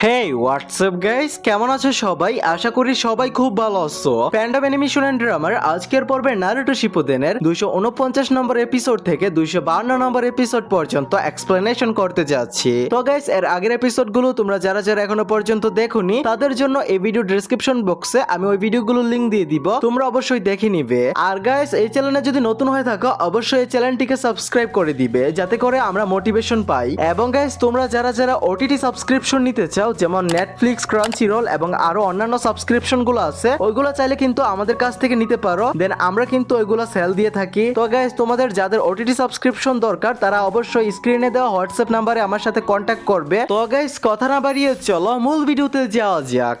হেই WhatsApp guys, কেমন আছো সবাই? আশা করি সবাই খুব ভালো আছো। ফ্যান্ডম অ্যানিমেশন এন্ড ড্রামার আজকের পর্বে নারুটো শিপুদেনের 249 নম্বর এপিসোড থেকে 252 নম্বর এপিসোড পর্যন্ত এক্সপ্লেনেশন করতে যাচ্ছি। তো গাইস, এর আগের এপিসোডগুলো তোমরা যারা যারা এখনো পর্যন্ত দেখোনি তাদের জন্য এই ভিডিও ডেসক্রিপশন বক্সে আমি ওই ভিডিওগুলোর লিংক দিয়ে দিব, তোমরা অবশ্যই দেখে নিবে। আর গাইস, এই চ্যানেলে যদি নতুন হয়ে থাকো অবশ্যই এই চ্যানেলটিকে সাবস্ক্রাইব করে দিবে, যাতে করে আমরা মোটিভেশন পাই। এবং গাইস, তোমরা যারা যারা ওটিটি সাবস্ক্রিপশন নিতে চাও, যেমন নেটফ্লিক্স, ক্রাঞ্চিরোল এবং আরো অন্যান্য সাবস্ক্রিপশন গুলো আছে, ওইগুলো চাইলে কিন্তু আমাদের কাছ থেকে নিতে পারো। দেন আমরা কিন্তু ওইগুলো সেল দিয়ে থাকি। তো গাইস, তোমাদের যাদের ওটিটি সাবস্ক্রিপশন দরকার তারা অবশ্যই স্ক্রিনে দেওয়া হোয়াটসঅ্যাপ নাম্বারে আমার সাথে কন্ট্যাক্ট করবে। তো গাইস, কথা না বাড়িয়ে চলো মূল ভিডিওতে যাওয়া যাক।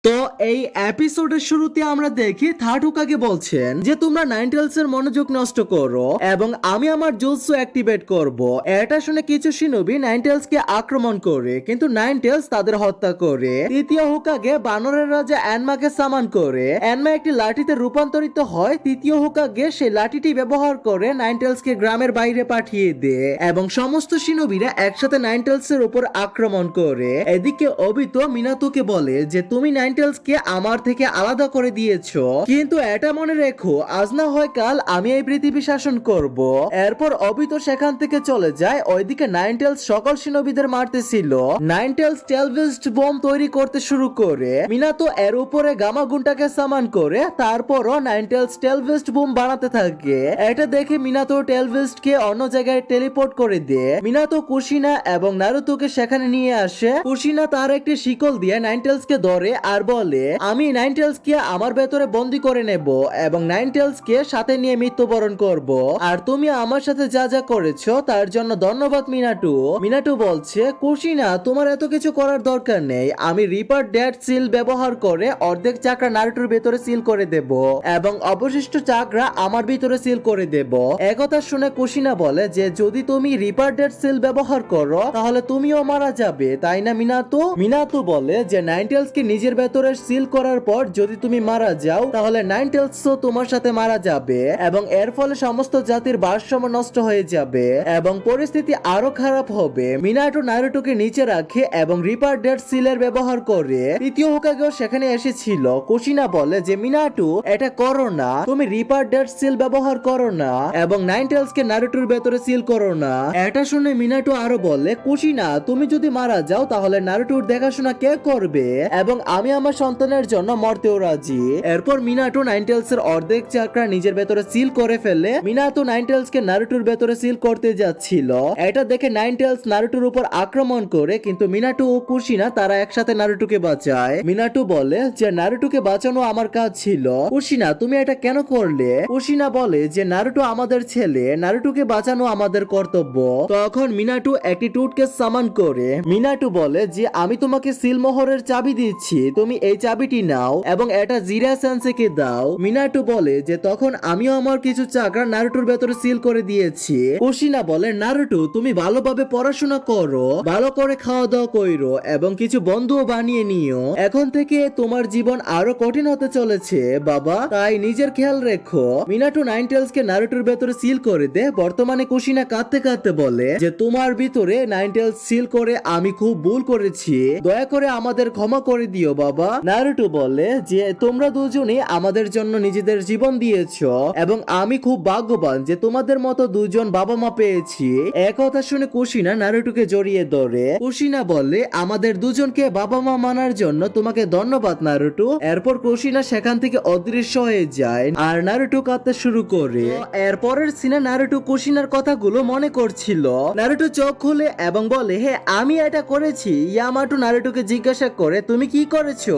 তো এই এপিসোডের শুরুতে আমরা দেখি থাটুকাকে বলছেন যে তোমরা নাইনটেলস এর মনোযোগ নষ্ট করো এবং আমি আমার জুৎসু অ্যাক্টিভেট করব। এটা শুনে কিছু শিনোবি নাইনটেলস কে আক্রমণ করে, কিন্তু নাইনটেলস তাদের হত্যা করে। তৃতীয় হুকাগে বানরের রাজা অ্যানমাকে সামান করে। অ্যানমা একটি লাঠিতে রূপান্তরিত হয়। তৃতীয় হুকাগে সেই লাঠিটি ব্যবহার করে নাইনটেলস কে গ্রামের বাইরে পাঠিয়ে দেয় এবং সমস্ত শিনোবিরা একসাথে নাইনটেলস এর উপর আক্রমণ করে। এদিকে অবিতো মিনাতোকে বলে যে তুমি নাইনটেলসকে আমার থেকে আলাদা করে দিয়েছো, কিন্তু এটা মনে রেখো আজ না হয় কাল আমি এই পৃথিবী শাসন করব। এরপর অবিতো সেখান থেকে চলে যায়। ওইদিকে নাইনটেলস সকল শিনোবিদের মারতেছিল। নাইনটেলস টেলভিস্ট বোম তৈরি করতে শুরু করে। মিনাতো এর উপরে গামাগুনটাকে সামান করে। তারপরও নাইনটেলস টেলভিস্ট বোম বানাতে থাকে। এটা দেখে মিনাতো টেলভিস্ট কে অন্য জায়গায় টেলিপোর্ট করে দেয়। মিনাতো কুশিনা এবং নারুতোকে সেখানে নিয়ে আসে। কুশিনা তার একটি শিকল দিয়ে নাইনটেলস কে ধরে আর বলে আমি নাইনটেলস কে আমার ভেতরে বন্দি করে নেব এবং নাইনটেলস কে সাথে নিয়ে মৃত্যুবরণ করব। আর তুমি আমার সাথে যা যা করেছো তার জন্য ধন্যবাদ মিনাটো। মিনাটো বলছে কুশিনা তোমার এত কিছু করার দরকার নেই, আমি রিপার ডেড সিল ব্যবহার করে অর্ধেক চাকরা নারুটোর ভেতরে সিল করে দেব এবং অবশিষ্ট চাকরা আমার ভিতরে সিল করে দেব। একথা শুনে কুশিনা বলে যে যদি তুমি রিপার ডেড সিল ব্যবহার করো তাহলে তুমিও মারা যাবে, তাই না মিনাতো? মিনাতো বলে যে নাইনটেলস কে নিজের ভেতরে সিল করার পর যদি তুমি মারা যাও তাহলে নাইনটেলসও তোমার সাথে মারা যাবে এবং এর ফলে সমস্ত জাতির ভারসাম্য নষ্ট হয়ে যাবে এবং পরিস্থিতি আরো খারাপ হবে। মিনাটো নারুটোকে নিচে রাখে এবং রিপার ডেড সিলের ব্যবহার করে। তৃতীয় হোকাগেও সেখানে এসেছিল। কুশিনা বলে যে মিনাটো এটা করো না, তুমি রিপার ডেড সিল ব্যবহার করো না এবং নাইনটেলস কে নারুটোর ভেতরে সিল করো না। এটা শুনে মিনাটো আরো বলে কুশিনা তুমি যদি মারা যাও তাহলে নারুটোর দেখাশোনা কে করবে এবং আমি আমার সন্তানের জন্য মরতেও রাজি। এরপর মিনাটো নাইনটেলস এর অর্ধেক চাকরা নিজের ভেতরে সিল করে ফেলে। মিনাতো নাইনটেলস কে নারুটোর ভেতরে সিল করতে যাচ্ছিল। এটা দেখে নাইনটেলস নারুটোর উপর আক্রমণ করে, কিন্তু মিনাটো ও কুশিনা তারা একসাথে নারুটোকে বাঁচায়। মিনাটো বলে যে নারুটোকে বাঁচানো আমার কাজ ছিল। কুশিনা তুমি এটা কেন করলে? কুশিনা বলে যে নারুটো আমাদের ছেলে, নারুটোকে বাঁচানো আমাদের কর্তব্য। তখন মিনাটো একটি টুটকেস সামান করে। মিনাটো বলে যে আমি তোমাকে সিলমোহরের চাবি দিচ্ছি, তুমি এই চাবিটি নাও এবং এটা জিরা সেন্সেকে দাও। মিনাটো বলে যে তখন আমিও আমার কিছু চাকরা নারুটোর ভেতরে সিল করে দিয়েছি। কুশিনা বলে নারুটো তুমি ভালোভাবে পড়াশোনা করো, ভালো করে খাওয়া দাওয়া কইরো এবং কিছু বন্ধুও বানিয়ে নিও। এখন থেকে তোমার জীবন আরো কঠিন হতে চলেছে বাবা, তাই নিজের খেয়াল রেখো। মিনাটো নাইনটেলস কে নারুটোর ভেতরে সিল করে দে। বর্তমানে কুশিনা কাঁদতে কাঁদতে বলে যে তোমার ভিতরে নাইনটেলস সিল করে আমি খুব ভুল করেছি, দয়া করে আমাদের ক্ষমা করে দিও বাবা। নারুটো বলে যে তোমরা দুজনই আমাদের জন্য নিজেদের জীবন দিয়েছো এবং আমি খুব ভাগ্যবান যে তোমাদের মতো দুজন বাবা মা পেয়েছি। একথা শুনে কুশিনা নারুটোকে জড়িয়ে ধরে। কুশিনা বলে আমাদের দুজনকে বাবা মা মানার জন্য তোমাকে ধন্যবাদ নারুটো। এরপর কুশিনা সেখান থেকে অদৃশ্য হয়ে যায় আর নারুটো কাঁদতে শুরু করে। এরপরের সিনে নারুটো কুশিনার কথাগুলো মনে করছিল। নারুটো চোখ খুলে এবং বলে হে আমি এটা করেছি। ইয়ামাটো নারুটোকে জিজ্ঞাসা করে তুমি কি করেছো?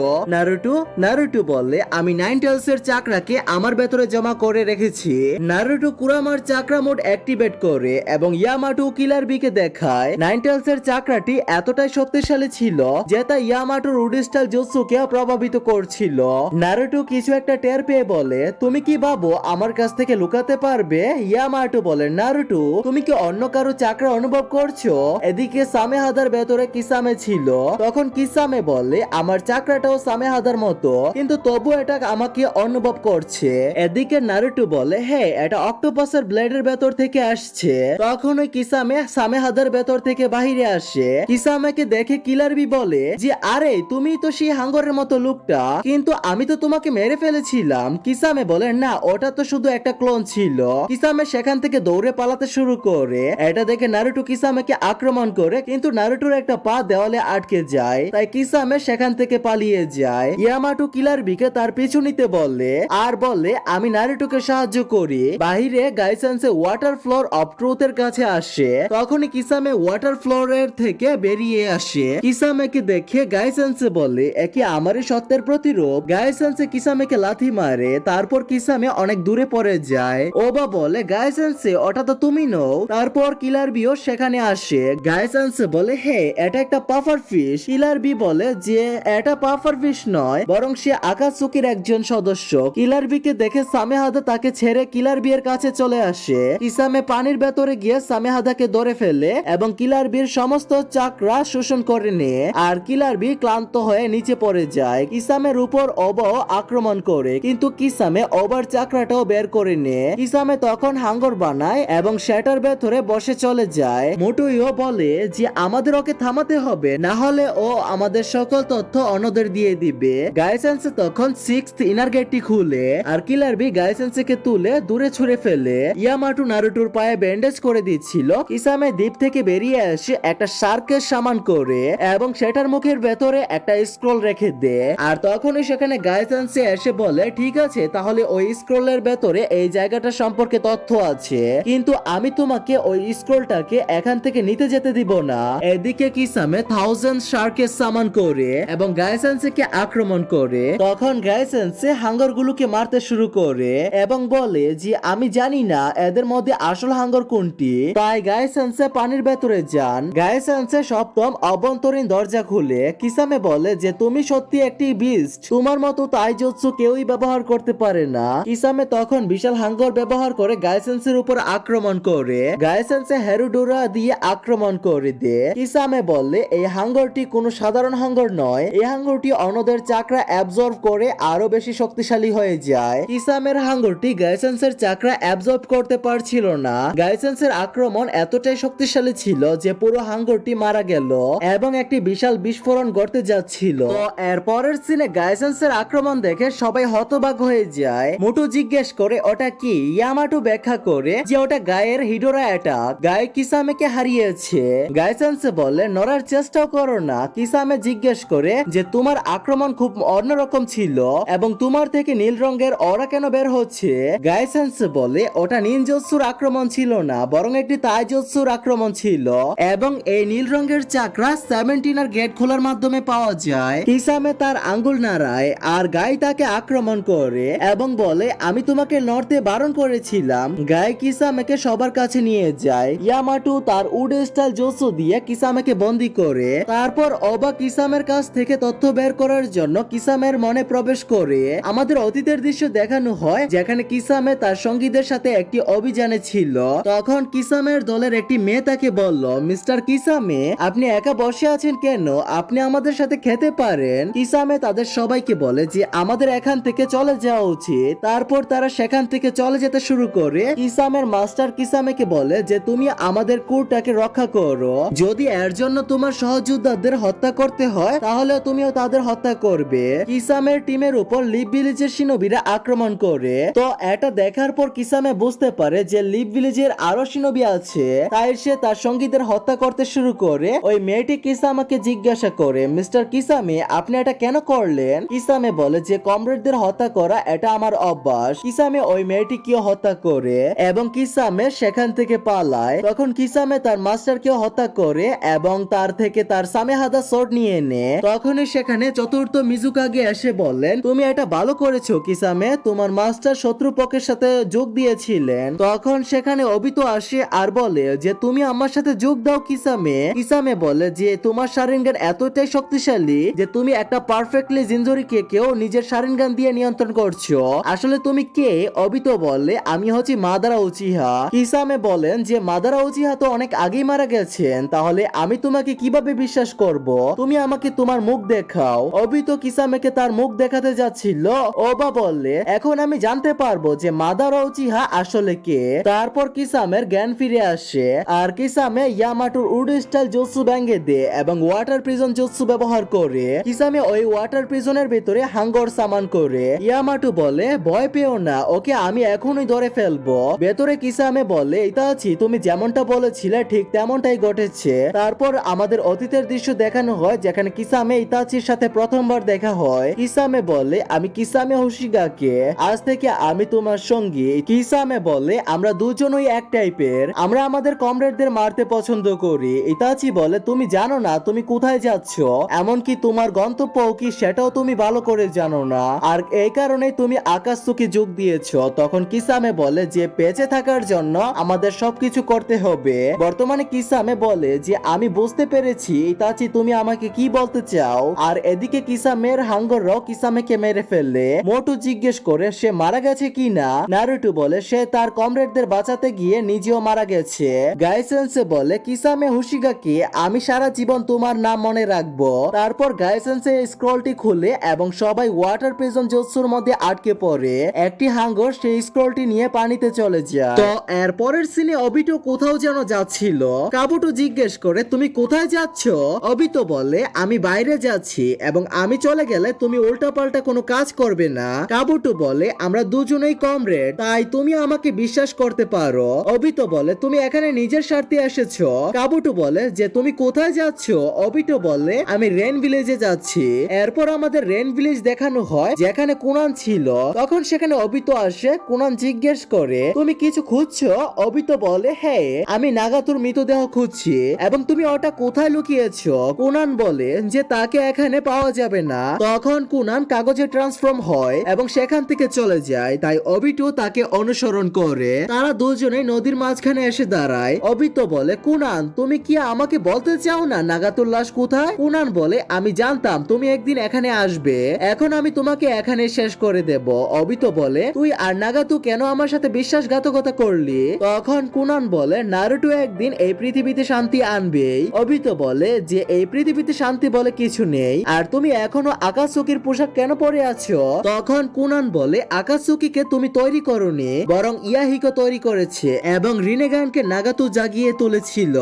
নারুটো বলে আমি নাইনটেলস এর চাকরাকে আমার ভেতরে জমা করে রেখেছি। নারুটো কুরামার চাকরা মোড অ্যাক্টিভেট করে এবং ইয়ামাটো কিলার বিকে দেখায়। নাইনটেলস এর চাকরাটি এতটাই শক্তিশালী ছিল যে তা ইয়ামাটোর উডিস্টাল জুৎসুকে প্রভাবিত করছিল। নারুটো কিছু একটা টের পেয়ে বলে তুমি কি ভাবো আমার কাছ থেকে লুকাতে পারবে? ইয়ামাটো বলে নারুটো তুমি কি অন্য কারো চাকরা অনুভব করছো? এদিকে সামেহাদার ভেতরে কিসামে ছিল। তখন কিসামে বলে আমার চাকরা চাকরাটাও সামেহাদার মতো, কিন্তু তবু এটা আমাকে অনুভব করছে। এদিকে নারুটো বলে, হ্যাঁ এটা অক্টোপাসের ব্লেডের ভেতর থেকে আসছে। তখন ওই কিসামে সামেহাদার ভেতর থেকে বাহিরে আসে। কিসামেকে দেখে কিলার বি বলে যে আরে তুমি তো সেই হাঙ্গরের মতো লোকটা, কিন্তু আমি তো তোমাকে মেরে ফেলেছিলাম। কিসামে বলে না, ওটা তো শুধু একটা ক্লোন ছিল। কিসামে সেখান থেকে দৌড়ে পালাতে শুরু করে। এটা দেখে নারুটো কিসামেকে আক্রমণ করে, কিন্তু নারুটোর একটা পা দেওয়ালে আটকে যায়, তাই কিসামে সেখান থেকে পালিয়ে যায়। ইয়ামাটো কিলার বিকে তার পিছু নিতে বলে আর বলে আমি নারুটোকে সাহায্য করি। বাহিরে গাইসেন্সে ওয়াটার ফ্লোর অফ ট্রুথের কাছে আসে। তখনই কিসামে ওয়াটার ফ্লোরের থেকে বেরিয়ে আসে। কিসামেকে দেখে গাইসেন্সে বলে একে আমারই সত্যের প্রতিরূপ। গাইসেন্সে কিসামেকে লাথি মারে, তারপর কিসামে অনেক দূরে পড়ে যায়। ওবা বলে গাইসেন্সে ওটা তো তুমি নও। তারপর কিলার বিও সেখানে আসে। গাইসেন্সে বলে হে এটা একটা পাফার ফিশ। কিলার বি বলে যে এটা পাফার ফিশ নয়, বরং সে আকাশুকির একজন সদস্য। কিলার বিকে দেখে সামেহাদা তাকে ছেড়ে কিলার বিয়ের কাছে চলে আসে। কিসামে পানির ভেতরে গিয়ে সামেহাদাকে ধরে ফেলে এবং কিলার বির সমস্ত চাকরা শোষণ করে নেয়। আর কিলার বি ক্লান্ত হয়ে নিচে পড়ে যায়। কিসামের উপর ওবাও আক্রমণ করে, কিন্তু কিসামে ওবার চাকরাটাও বের করে নেয়। কিসামে তখন হাঙ্গর বানায় এবং সেটার ভেতরে বসে চলে যায়। মোটুইও বলে যে আমাদের ওকে থামাতে হবে, না হলে ও আমাদের সকল তথ্য অন্যদের দিয়ে দিবে। গাইসেন্সে তখন 6th ইনার গেটটি খুলে আর কিলার বি গাইসেন্সেকে তুলে দূরে ছুঁড়ে ফেলে। ইয়ামাটো নারুটোর পায়ে ব্যান্ডেজ করে দিচ্ছিল। কিসামে দ্বীপ থেকে বেরিয়ে এসে একটা শার্কের সামান করে এবং সেটার মুখের ভেতরে একটা স্ক্রল রেখে দেয়। আর তখনই সেখানে গাইসেন্সে এসে বলে ঠিক আছে, তাহলে ওই স্ক্রলের ভেতরে এই জায়গাটা সম্পর্কে তথ্য আছে, কিন্তু আমি তোমাকে ওই স্ক্রলটাকে এখান থেকে নিতে যেতে দিব না। এদিকে কিসামে 1000 শার্কের সামান করে এবং গাইসেন্সেকে আক্রমণ করে। তখন গাইসেন্সে হাঙ্গর গুলোকে মারতে শুরু করে এবং বলে যে আমি জানি না এদের মধ্যে আসল হাঙ্গর কোনটি। তাই গাইসেন্সে পানির ভেতরে যান। গাইসেন্সে সপ্তম অভ্যন্তরীণ দরজা খুলে। কিসামে বলে যে তুমি সত্যি একটি বিস্ট, তোমার মতো তাইজুৎসু কেউই ব্যবহার করতে পারে না। কিসামে তখন বিশাল হাঙ্গর ব্যবহার করে গাইসেন্সের উপর আক্রমণ করে। গাইসেন্সে হেরুডোরা দিয়ে আক্রমণ করে দেয়। কিসামে বলে এই হাঙ্গরটি কোনো সাধারণ হাঙ্গর নয়, এই হাঙ্গরটি অন্যদের চাকরা অ্যাবজর্ব করে আরো বেশি শক্তিশালী হয়ে যায়। কিসামের হাঙ্গরটি গাইসেন্সের চাকরা অ্যাবজর্ব করতে পারছিল না। গাইসেন্সের আক্রমণ এতটাই শক্তিশালী ছিল যে পুরো হাঙ্গরটি মারা গেল এবং একটি বিশাল বিস্ফোরণ ঘটতে যাচ্ছিল। তো এর পরের সিনে গাইসেন্সের আক্রমণ দেখে সবাই হতবাক হয়ে যায়। মোটু জিজ্ঞেস করে ওটা কি। ইয়ামাটো ব্যাখ্যা করে যে ওটা গায়ের হিডোরা অ্যাটাক, গায়ে কিসামেকে হারিয়েছে। গাইসেন্সে বলে নড়ার চেষ্টাও করো না। কিসামে জিজ্ঞেস করে যে তোমার আক্রমণ খুব অন্যরকম ছিল এবং তোমার থেকে নীল রঙের অরা কেন বের হচ্ছে। গাইসেন্সে বলে ওটা নিনজুৎসুর আক্রমণ ছিল না, বরং একটি তাইজুৎসুর আক্রমণ ছিল এবং এই নীল রঙের চাকরা 17 গেট খোলার মাধ্যমে পাওয়া যায়। কিসামে তার আঙ্গুল নাড়ায় আর গাই তাকে আক্রমণ করে এবং বলে আমি তোমাকে নড়তে বারণ করেছিলাম। গাই কিসামেকে সবার কাছে নিয়ে যায়। ইয়ামাটো তার উড স্টাইল জোসো দিয়ে কিসামেকে বন্দী করে। তারপর ওবা কিসামের কাছ থেকে তথ্য বের করার জন্য কিসামের মনে প্রবেশ করে। আমাদের অতীতের দৃশ্য দেখানো হয় যেখানে কিসামে তার সঙ্গীদের সাথে একটি অভিযানে ছিল। তখন কিসামের দলের একটি মেয়ে তাকে বলল, মিস্টার কিসামে আপনি একা বসে আছেন কেন, আপনি আমাদের সাথে খেতে পারেন। কিসামে তাদের সবাইকে বলে যে আমাদের এখান থেকে চলে যাওয়া উচিত। তারপর তারা সেখান থেকে চলে যেতে শুরু করে। কিসামের মাস্টার কিসামেকে বলে যে তুমি আমাদের কুরটাকে রক্ষা করো, যদি এর জন্য তোমার সহযোদ্ধাদের হত্যা করতে হয় তাহলে তুমিও তাদের হত্যা করবে। কিসামের টিমের উপর লিভ ভিলেজের শিনোবিরা আক্রমণ করে। তো এটা দেখার পর কিসামে বুঝতে পারে যে লিভ ভিলেজের আরো শিনোবি আছে, তাই সে তার সঙ্গীদের হত্যা করতে শুরু করে। ওই মেয়েটি কিসামাকে জিজ্ঞাসা করে মিস্টার কিসামে আপনি এটা কেন করলেন। কিসামে বলে যে কমরেডদের হত্যা করা এটা আমার অভ্যাস। কিসামে ওই মেয়েটিকেও হত্যা করে এবং কিসামে সেখান থেকে পালায়। তখন কিসামে তার মাস্টারকেও হত্যা করে এবং তার থেকে তার সামেহাদা সোর্ড নিয়ে নেয়। তখনই সেখানে চতুর্থ মিজুকাগে এসে বলেন তুমি এটা ভালো করেছো কিসামে, তোমার মাস্টার শত্রুপক্ষের সাথে যোগ দিয়েছিলেন। তখন সেখানে অবিতো আসে আর বলে যে তুমি আমার সাথে যোগ দাও কিসামে। কিসামে বলে যে তোমার শারিনগান এতটাই শক্তিশালী যে তুমি একটা পারফেক্টলি জিনজুরিকে কেউ নিজের শারিনগান দিয়ে নিয়ন্ত্রণ করছো। আসলে তুমি কে। অবিতো বলে আমি হচ্ছি মাদারা উচিহা। কিসামে বলেন যে মাদারা উচিহা তো অনেক আগেই মারা গেছেন, তাহলে আমি তোমাকে কিভাবে বিশ্বাস করব, তুমি আমাকে তোমার মুখ দেখা। দেখাও। অবিতো কিসামেকে তার মুখ দেখাতে যাচ্ছিল। ওবা বললে এখন আমি জানতে পারবো যে মাদারা উচিহা আসলে কে। তারপর কিসামের জ্ঞান ফিরে আসে আর কিসামে ইয়ামাটোর উড স্টাইল জুৎসু ভেঙে দেয় এবং ওয়াটার প্রিজন জুৎসু ব্যবহার করে কিসামে ওই ওয়াটার প্রিজনের ভিতরে হাঙ্গর সামান করে। ইয়ামাটো বলে ভয় পেও না, ওকে আমি এখনই ধরে ফেলবো। ভেতরে কিসামে বলে ইতাচি তুমি যেমনটা বলেছিলে ঠিক তেমনটাই ঘটেছে। তারপর আমাদের অতীতের দৃশ্য দেখানো হয় যেখানে কিসামে ইতাচির সাথে প্রথমবার দেখা হয়। কিসামে বলে আমি কিসামে হোশিগাকে, আজ থেকে আমি তোমার সঙ্গী। কিসামে বলে আমরা দুজনই এক টাইপের, আমরা আমাদের কমরেডদের মারতে পছন্দ করি। ইতাচি বলে তুমি জানো না তুমি কোথায় যাচ্ছ, এমনকি তোমার গন্তব্য কি সেটাও তুমি ভালো করে জানো না, আর এই কারণেই তুমি আকাশচুকি যোগ দিয়েছো। তখন কিসামে বলে যে বেঁচে থাকার জন্য আমাদের সবকিছু করতে হবে। বর্তমানে কিসামে বলে যে আমি বুঝতে পেরেছি ইতাচি তুমি আমাকে কি বলতে চাও। আর এদিকে কিসামের হাঙ্গররাও কিসামেকে মেরে ফেললে। মোটু জিজ্ঞেস করে সে মারা গেছে কিনা। নারুটো বলে সে তার কমরেডদের বাঁচাতে গিয়ে নিজেও মারা গেছে। গাইসেন্সে বলে কিসামে হোশিগাকে আমি সারা জীবন তোমার নাম মনে রাখবো। তারপর গাইসেন্সে স্ক্রলটি খুলে এবং সবাই ওয়াটার প্রিজন জুৎসুর মধ্যে আটকে পড়ে। একটি হাঙ্গর সেই স্ক্রলটি নিয়ে পানিতে চলে যায়। তো এর পরের সিনে অবিটো কোথাও যেন যাচ্ছিল। কাবুটো জিজ্ঞেস করে তুমি কোথায় যাচ্ছ। অবিটো বলে আমি বাইরে যাচ্ছি এবং আমি চলে গেলে তুমি উল্টাপাল্টা কোনো কাজ করবে না। কাবুটো বলে আমরা দুজনেই কমরেড, তাই তুমি আমাকে বিশ্বাস করতে পারো। অবিটো বলে তুমি এখানে নিজের স্বার্থে এসেছো। কাবুটো বলে যে তুমি কোথায় যাচ্ছ। অবিটো বলে আমি রেন ভিলেজে যাচ্ছি। এরপর আমাদের রেন ভিলেজ দেখানো হয় যেখানে কুনান ছিল। তখন সেখানে অবিতো আসে। কুনান জিজ্ঞেস করে তুমি কিছু খুঁজছো। অবিতো বলে হ্যাঁ আমি নাগাতুর মৃতদেহ খুঁজছি এবং তুমি ওটা কোথায় লুকিয়েছো। কুনান বলে যে তাকে এখানে পাওয়া যাবে না। তখন কুনান কাগজে ট্রান্সফর্ম হয় এবং সেখান থেকে চলে যায়। তাই অবিতো তাকে অনুসরণ করে। তারা দুজনে নদীর মাঝখানে এসে দাঁড়ায়। অবিতো বলে কুনান তুমি কি আমাকে বলতে চাও না নাগাতুর লাশ কোথায়। কুনান বলে আমি জানতাম তুমি একদিন এখানে আসবে, এখন আমি তোমাকে এখানে শেষ করে দেব। অবিতো বলে তুই আর নাগাতু কেন আমার সাথে বিশ্বাসঘাতকতা করলি। তখন কুনান বলে নারুটো একদিন এই পৃথিবীতে শান্তি আনবেই। অবিতো বলে যে এই পৃথিবীতে শান্তি বলে কিছু নেই, আর তুমি এখনো আকাশচুকির পোশাক কেন পরে আছো। তখন কুনান বলে আকাশচুকিকে তুমি তৈরি করনি, বরং ইয়াহিকো তৈরি করেছে এবং রিনেগানকে নাগাতু জাগিয়ে তুলেছিল,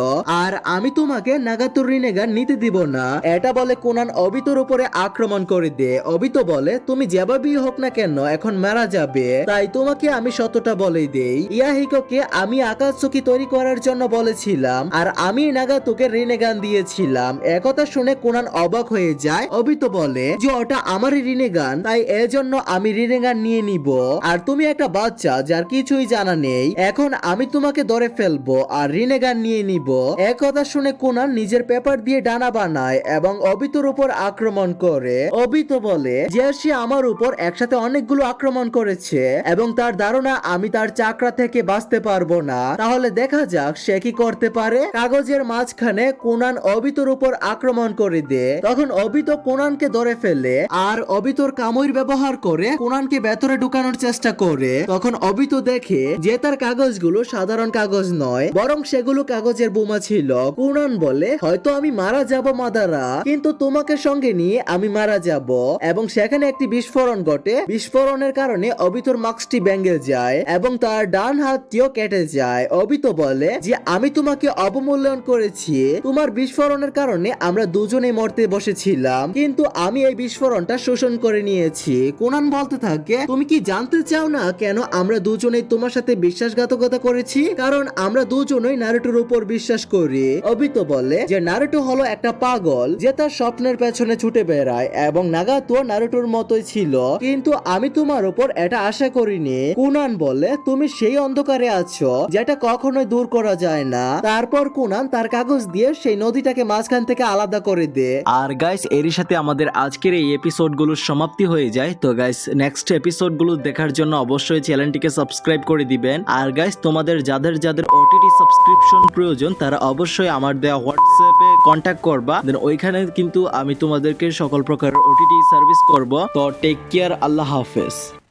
আর আমি তোমাকে নাগাতুর রিনেগান নিতে দিব না। এটা বলে কুনান অবিতোর উপরে আক্রমণ করে দেয়। অবিতো বলে তুমি যেভাবেই হোক না কেন এখন মারা যাবে, তাই তোমাকে আমি সত্যটা বলেই দেই। ইয়াহিকোকে আমি আকাশচুকি তৈরি করার জন্য বলেছিলাম, আর আমি নাগাতুকে রিনেগান দিয়েছিলাম। একথা শুনে কুনান অবাক হয়ে যায়। অবিতো বলে যে ওটা আমারই রিনেগান, তাই এজন্য আমি রিনেগান নিয়ে নিব, আর তুমি একটা বাচ্চা যার কিছুই জানা নেই। এখন আমি তোমাকে ধরে ফেলবো আর রিনেগান নিয়ে নিব। একথা শুনে কুনান নিজের পেপার দিয়ে ডানা বানায় এবং অবিতোর উপর আক্রমণ করে। অবিতো বলে যে সে আমার উপর একসাথে অনেকগুলো আক্রমণ করেছে এবং তার ধারণা আমি তার চাকরা থেকে বাঁচতে পারবো না। তাহলে দেখা যাক সে কি করতে পারে। কাগজের মাঝখানে কুনান অবিতোর উপর আক্রমণ করে দেয়। তখন অবিতো কুনানকে ধরে ফেলে আর অবিতোর কামড় ব্যবহার করে কুনানকে ভেতরে ঢুকানোর চেষ্টা করে। তখন অবিতো দেখে যে তার কাগজগুলো সাধারণ কাগজ নয়, বরং সেগুলো কাগজের বোমা ছিল। কুনান বলে হয়তো আমি মারা যাব মাদারা, কিন্তু তোমাকে সঙ্গে নিয়ে আমি মারা যাব। এবং সেখানে একটি বিস্ফোরণ ঘটে। বিস্ফোরণের কারণে অবিতোর মাস্কটি ভেঙে যায় এবং তার ডান হাতটিও কেটে যায়। অবিতো বলে যে আমি তোমাকে অবমূল্যায়ন করেছি, তোমার বিস্ফোরণের কারণে আমরা দুজনেই মরতে বসেছিলাম, কিন্তু আমি এই বিস্ফোরণটা শোষণ করে নিয়েছি। কুনান বলতে থাকে তুমি কি জানতে চাও না কেন আমরা দুজনেই তোমার সাথে বিশ্বাসঘাতকতা করেছি? কারণ আমরা দুজনেই নারুটোর উপর বিশ্বাস করি। অবিতো বলে যে নারুটো হলো একটা পাগল যে তার স্বপ্নের পেছনে ছুটে বেড়ায় এবং নাগাতো নারুটোর মতোই ছিল, কিন্তু আমি তোমার উপর এটা আশা করিনি। কুনান বলে তুমি সেই অন্ধকারে আছো যেটা কখনোই দূর করা যায় না। তারপর কুনান তার কাগজ দিয়ে সেই নদীটাকে মাঝখান থেকে আলাদা করে দেয়। আর গাইস এরই সাথে আমাদের আজকের এই এপিসোডগুলোর সমাপ্তি হয়ে যায়। তো গাইস নেক্সট এপিসোডগুলো দেখার জন্য অবশ্যই চ্যানেলটিকে সাবস্ক্রাইব করে দিবেন। আর গাইস তোমাদের যাদের যাদের ওটিটি সাবস্ক্রিপশন প্রয়োজন তারা অবশ্যই আমার দেওয়া হোয়াটসঅ্যাপে কন্ট্যাক্ট করবা, দেন ওইখানে কিন্তু আমি তোমাদেরকে সকল প্রকার ওটিটি সার্ভিস করব। তো টেক কেয়ার, আল্লাহ হাফেজ।